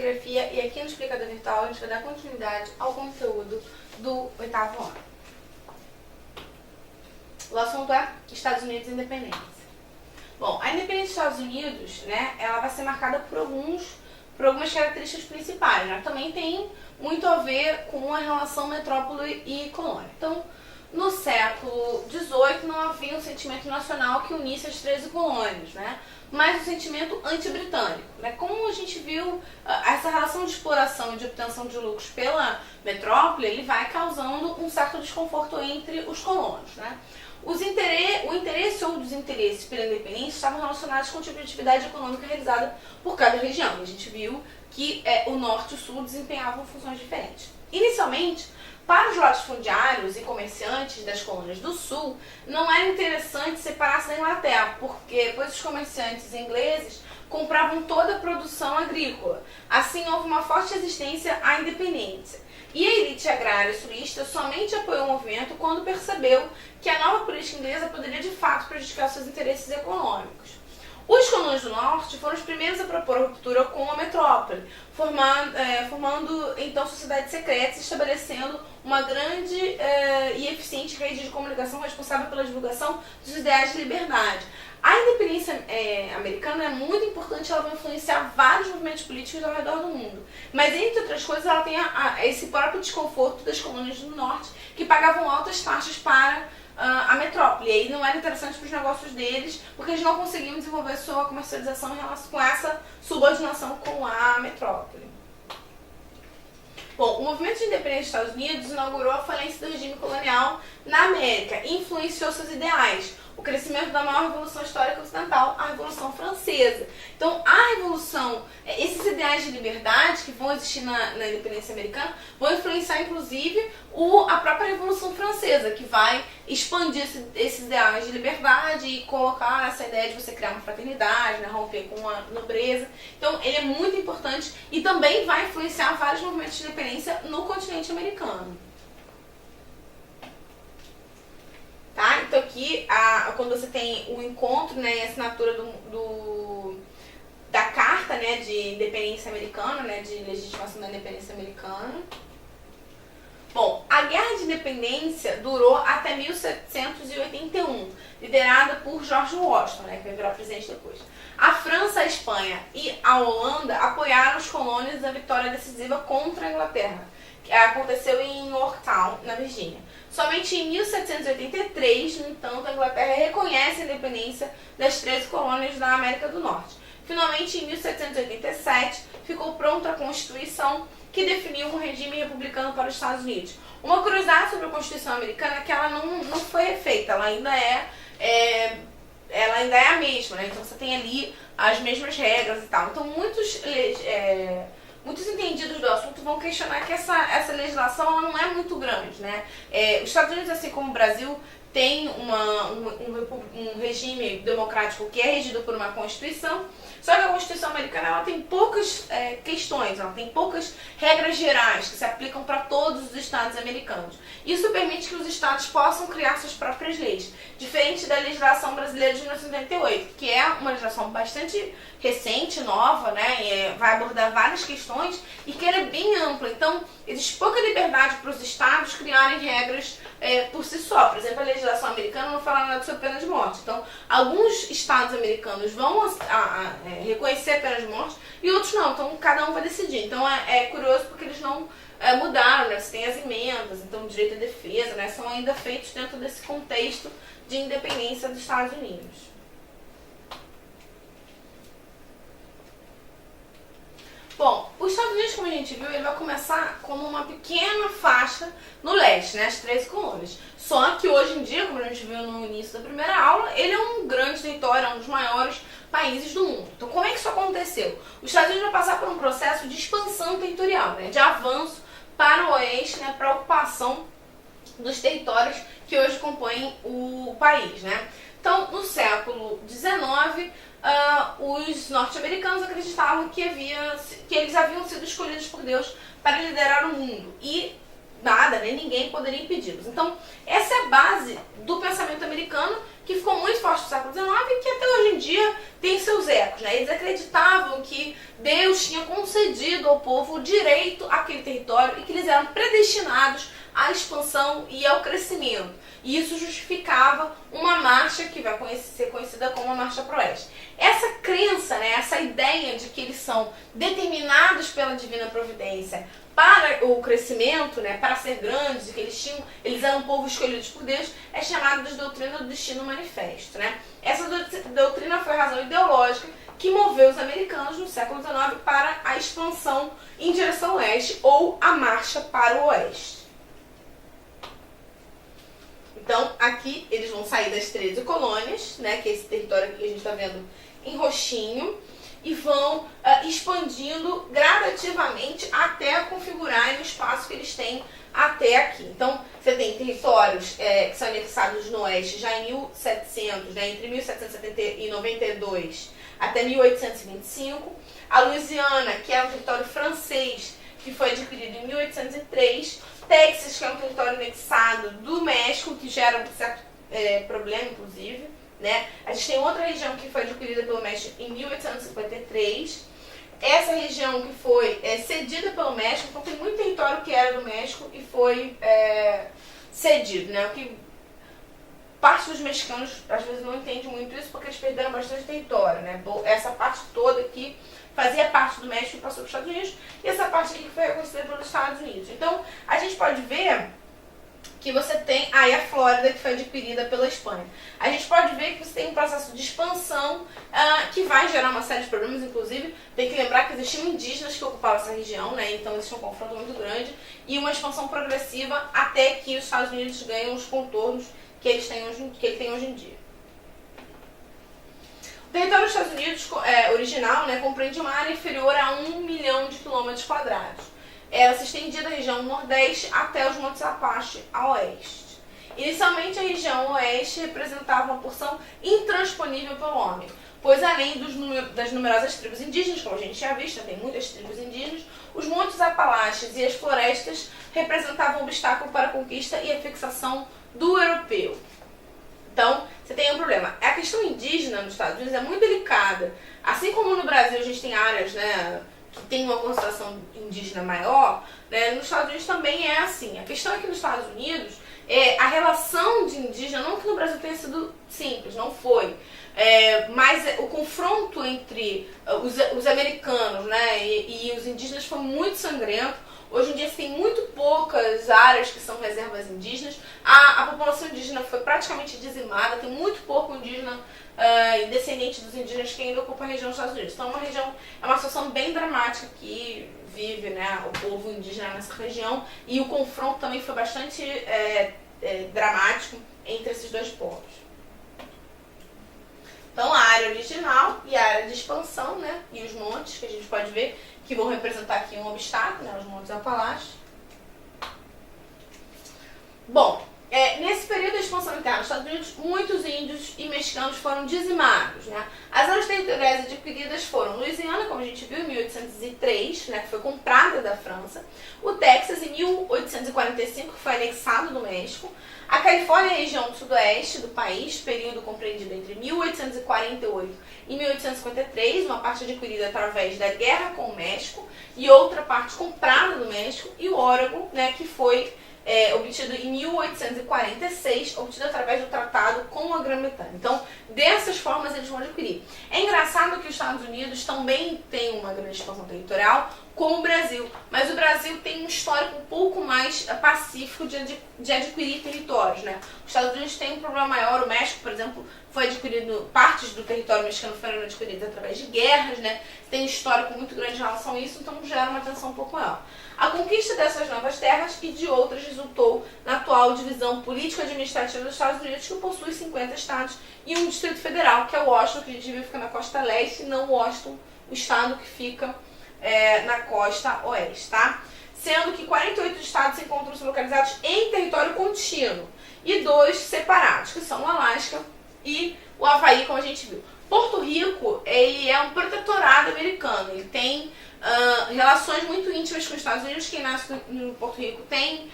Geografia e aqui no Explicador Virtual a gente vai dar continuidade ao conteúdo do 8º ano. O assunto é Estados Unidos e Independência. Bom, a independência dos Estados Unidos, né, ela vai ser marcada por algumas características principais, né? Também tem muito a ver com a relação metrópole e colônia. Então, no século XVIII não havia um sentimento nacional que unisse as 13 colônias, né? Mas um sentimento anti-britânico, né? Como a gente viu, essa relação de exploração e de obtenção de lucros pela metrópole, ele vai causando um certo desconforto entre os colonos, né? O interesse ou desinteresse pela independência estavam relacionados com o tipo de atividade econômica realizada por cada região. E a gente viu que o norte e o sul desempenhavam funções diferentes. Inicialmente, para os latifundiários e comerciantes das colônias do sul, não era interessante separar-se da Inglaterra, porque pois os comerciantes ingleses compravam toda a produção agrícola. Assim, houve uma forte resistência à independência. E a elite agrária sulista somente apoiou o movimento quando percebeu que a nova política inglesa poderia de fato prejudicar seus interesses econômicos. Os colonos do norte foram os primeiros a propor a ruptura com a metrópole, formando então sociedades secretas e estabelecendo uma grande e eficiente rede de comunicação responsável pela divulgação dos ideais de liberdade. A independência americana é muito importante, ela vai influenciar vários movimentos políticos ao redor do mundo. Mas, entre outras coisas, ela tem esse próprio desconforto das colônias do norte, que pagavam altas taxas para a metrópole. E aí não era interessante para os negócios deles, porque eles não conseguiam desenvolver sua comercialização em relação com essa subordinação com a metrópole. Bom, o movimento de independência dos Estados Unidos inaugurou a falência do regime colonial na América e influenciou seus ideais. O crescimento da maior revolução histórica ocidental, a Revolução Francesa. Então, a revolução, esses ideais de liberdade que vão existir na independência americana, vão influenciar, inclusive, a própria Revolução Francesa, que vai expandir esses ideais de liberdade e colocar essa ideia de você criar uma fraternidade, né, romper com a nobreza. Então, ele é muito importante e também vai influenciar vários movimentos de independência no continente americano. Tá? Então aqui, quando você tem o encontro, né, e a assinatura da Carta, né, de Independência Americana, né, de legitimação da independência americana. Bom, a Guerra de Independência durou até 1781, liderada por George Washington, né, que vai virar presidente depois. A França, a Espanha e a Holanda apoiaram os colônias da vitória decisiva contra a Inglaterra, que aconteceu em Yorktown, na Virgínia. Somente em 1783, no entanto, a Inglaterra reconhece a independência das 13 colônias da América do Norte. Finalmente, em 1787, ficou pronta a Constituição que definiu um regime republicano para os Estados Unidos. Uma curiosidade sobre a Constituição americana é que ela não foi refeita, ela ainda é a mesma, né? Então você tem ali as mesmas regras e tal. Então muitos entendidos do assunto vão questionar que essa legislação ela não é muito grande, né? Os Estados Unidos, assim como o Brasil, tem um regime democrático que é regido por uma Constituição, só que a Constituição americana ela tem poucas questões, ela tem poucas regras gerais que se aplicam para todos os estados americanos. Isso permite que os estados possam criar suas próprias leis, diferente da legislação brasileira de 1988, que é uma legislação bastante recente, nova, né, vai abordar várias questões e que ela é bem ampla. Então, existe pouca liberdade para os estados criarem regras por si só. Por exemplo, a legislação americana não fala nada sobre pena de morte. Então, alguns estados americanos vão reconhecer a pena de morte e outros não. Então, cada um vai decidir. Então, é curioso porque eles não mudaram, né? Você tem as emendas, então, direito à defesa, né? São ainda feitos dentro desse contexto de independência dos Estados Unidos. Bom, os Estados Unidos, como a gente viu, ele vai começar como uma pequena faixa no leste, né, as 13 colônias. Só que hoje em dia, como a gente viu no início da primeira aula, ele é um grande território, é um dos maiores países do mundo. Então, como é que isso aconteceu? Os Estados Unidos vão passar por um processo de expansão territorial, né, de avanço para o oeste, né, para a ocupação dos territórios que hoje compõem o país, né. Então, no século XIX, os norte-americanos acreditavam que eles haviam sido escolhidos por Deus para liderar o mundo e nada, nem ninguém poderia impedi-los. Então, essa é a base do pensamento americano que ficou muito forte no século XIX e que até hoje em dia tem seus ecos, né? Eles acreditavam que Deus tinha concedido ao povo o direito àquele território e que eles eram predestinados à expansão e ao crescimento. E isso justificava uma marcha que vai ser conhecida como a Marcha para o Oeste. Essa crença, né, essa ideia de que eles são determinados pela divina providência para o crescimento, né, para ser grandes, e que eles eram um povo escolhidos por Deus, é chamada de doutrina do destino manifesto, né? Essa doutrina foi a razão ideológica que moveu os americanos no século XIX para a expansão em direção ao oeste, ou a marcha para o oeste. Então, aqui eles vão sair das 13 colônias, né, que é esse território que a gente está vendo em roxinho, e vão expandindo gradativamente até configurarem o espaço que eles têm até aqui. Então, você tem territórios que são anexados no oeste já em 1700, né, entre 1792 até 1825. A Louisiana, que é um território francês, que foi adquirido em 1803. Texas, que é um território anexado do México, que gera um certo problema, inclusive, né? A gente tem outra região que foi adquirida pelo México em 1853. Essa região que foi cedida pelo México, então tem muito território que era do México e foi cedido, né? O que parte dos mexicanos às vezes não entende muito isso, porque eles perderam bastante território, né? Essa parte toda aqui fazia parte do México e passou para os Estados Unidos, e essa parte aqui que foi reconhecida pelos Estados Unidos. Então, a gente pode ver que você tem aí a Flórida, que foi adquirida pela Espanha. A gente pode ver que você tem um processo de expansão que vai gerar uma série de problemas, inclusive tem que lembrar que existiam indígenas que ocupavam essa região, né? Então existe um confronto muito grande e uma expansão progressiva até que os Estados Unidos ganham os contornos que ele tem hoje em dia. O território dos Estados Unidos original, né, compreende uma área inferior a 1 milhão de quilômetros quadrados. Ela se estendia da região nordeste até os Montes Apache a oeste. Inicialmente, a região oeste representava uma porção intransponível pelo homem, pois além das numerosas tribos indígenas, como a gente já visto, tem muitas tribos indígenas, os Montes Apalaches e as florestas representavam um obstáculo para a conquista e a fixação do europeu. Então, você tem um problema. A questão indígena nos Estados Unidos é muito delicada. Assim como no Brasil a gente tem áreas, né, que tem uma concentração indígena maior, né, nos Estados Unidos também é assim. A questão é que nos Estados Unidos, a relação de indígena, não que no Brasil tenha sido simples, não foi. Mas o confronto entre os americanos, né, e os indígenas foi muito sangrento. Hoje em dia, tem muito poucas áreas que são reservas indígenas. A população indígena foi praticamente dizimada. Tem muito pouco indígena descendente dos indígenas que ainda ocupa a região dos Estados Unidos. Então, é uma situação bem dramática que vive, né, o povo indígena nessa região. E o confronto também foi bastante dramático entre esses dois povos. Então, a área original e a área de expansão, né, e os montes, que a gente pode ver, que vão representar aqui um obstáculo, né, os Montes Apalaches. Bom, nesse período da expansão interna dos Estados Unidos, muitos índios e mexicanos foram dizimados, né? As áreas territoriais adquiridas foram Louisiana, como a gente viu, em 1803, né, que foi comprada da França, o Texas, em 1845, que foi anexado do México, a Califórnia, a região do sudoeste do país, período compreendido entre 1848 e 1853, uma parte adquirida através da guerra com o México e outra parte comprada do México, e o Oregon, né, que foi obtido em 1846, obtido através do tratado com a Grã-Bretanha. Então, dessas formas eles vão adquirir. É engraçado que os Estados Unidos também tem uma grande expansão territorial, como o Brasil, mas o Brasil tem um histórico um pouco mais pacífico de adquirir territórios, né? Os Estados Unidos têm um problema maior. O México, por exemplo, foi adquirido, partes do território mexicano foram adquiridas através de guerras, né? Tem um histórico muito grande em relação a isso, então gera uma tensão um pouco maior. A conquista dessas novas terras e de outras resultou na atual divisão político-administrativa dos Estados Unidos, que possui 50 estados e um distrito federal, que é o Washington, que a gente viu fica na costa leste, e não Washington, o estado que fica na costa oeste, tá? Sendo que 48 estados se encontram localizados em território contínuo e 2 separados, que são o Alasca e o Havaí, como a gente viu. Porto Rico, ele é um protetorado americano, ele tem relações muito íntimas com os Estados Unidos. Quem nasce no Porto Rico tem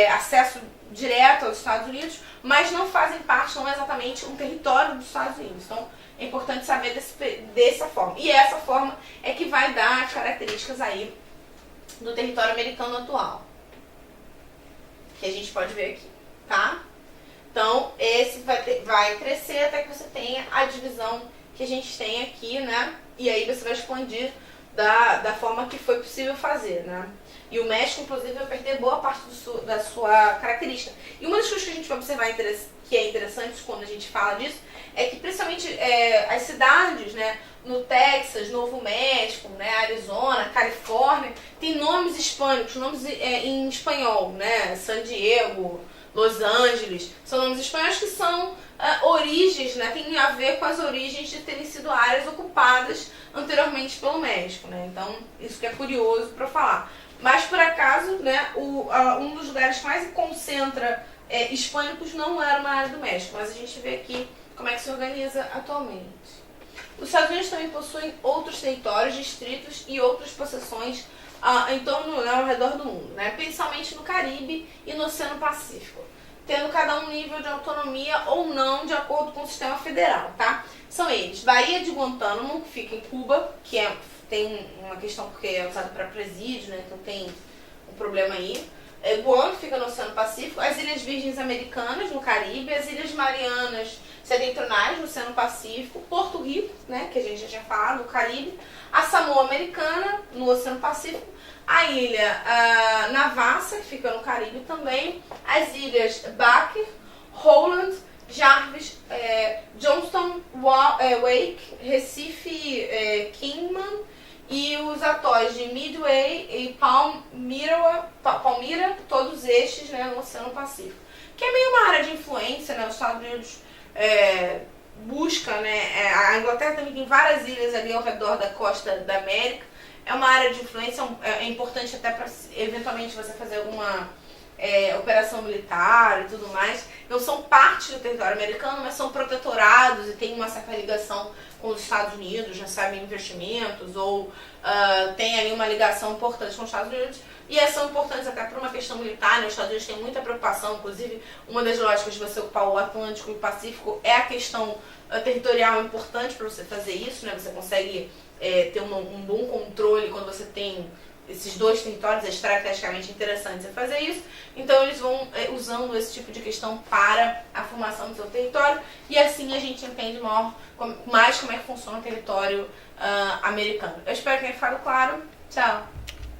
acesso direto aos Estados Unidos, mas não fazem parte, não é exatamente um território dos Estados Unidos. Então, é importante saber dessa forma. E essa forma é que vai dar as características aí do território americano atual, que a gente pode ver aqui, tá? Então, esse vai crescer até que você tenha a divisão que a gente tem aqui, né? E aí você vai expandir da forma que foi possível fazer, né? E o México, inclusive, vai perder boa parte da sua característica. E uma das coisas que a gente vai observar que é interessante quando a gente fala disso é que, principalmente, as cidades, né, no Texas, Novo México, né, Arizona, Califórnia, tem nomes hispânicos, nomes em espanhol, né? San Diego, Los Angeles, são nomes espanhóis que são origens, né, tem a ver com as origens de terem sido áreas ocupadas anteriormente pelo México, né? Então, isso que é curioso para falar. Mas, por acaso, né, um dos lugares que mais concentra hispânicos não era uma área do México, mas a gente vê aqui como é que se organiza atualmente. Os Estados Unidos também possuem outros territórios, distritos e outras possessões em torno, né, ao redor do mundo, né, principalmente no Caribe e no Oceano Pacífico, tendo cada um nível de autonomia ou não de acordo com o sistema federal, tá? São eles: Baía de Guantánamo, que fica em Cuba, que tem uma questão porque é usado para presídio, né, então tem um problema aí. Guam, que fica no Oceano Pacífico, as Ilhas Virgens Americanas, no Caribe, as Ilhas Marianas Setentrionais, no Oceano Pacífico, Porto Rico, né, que a gente já tinha falado, no Caribe, a Samoa Americana, no Oceano Pacífico, a Ilha Navassa, que fica no Caribe também, as Ilhas Baker, Holland, Jarvis, Johnston, Wake, Recife, Kingman, e os atóis de Midway e Palmyra, todos estes, né, no Oceano Pacífico, que é meio uma área de influência, né? Os Estados Unidos busca, né, a Inglaterra também tem várias ilhas ali ao redor da costa da América, é uma área de influência, é importante até para eventualmente você fazer alguma operação militar e tudo mais. Não são parte do território americano, mas são protetorados e tem uma certa ligação com os Estados Unidos, recebem investimentos ou tem ali uma ligação importante com os Estados Unidos. E são importantes até por uma questão militar, né? Os Estados Unidos têm muita preocupação, inclusive uma das lógicas de você ocupar o Atlântico e o Pacífico é a questão territorial importante para você fazer isso, né? Você consegue ter um bom controle quando você tem esses dois territórios, é estrategicamente interessante você fazer isso. Então eles vão usando esse tipo de questão para a formação do seu território, e assim a gente entende mais como é que funciona o território americano. Eu espero que tenha ficado claro. Tchau!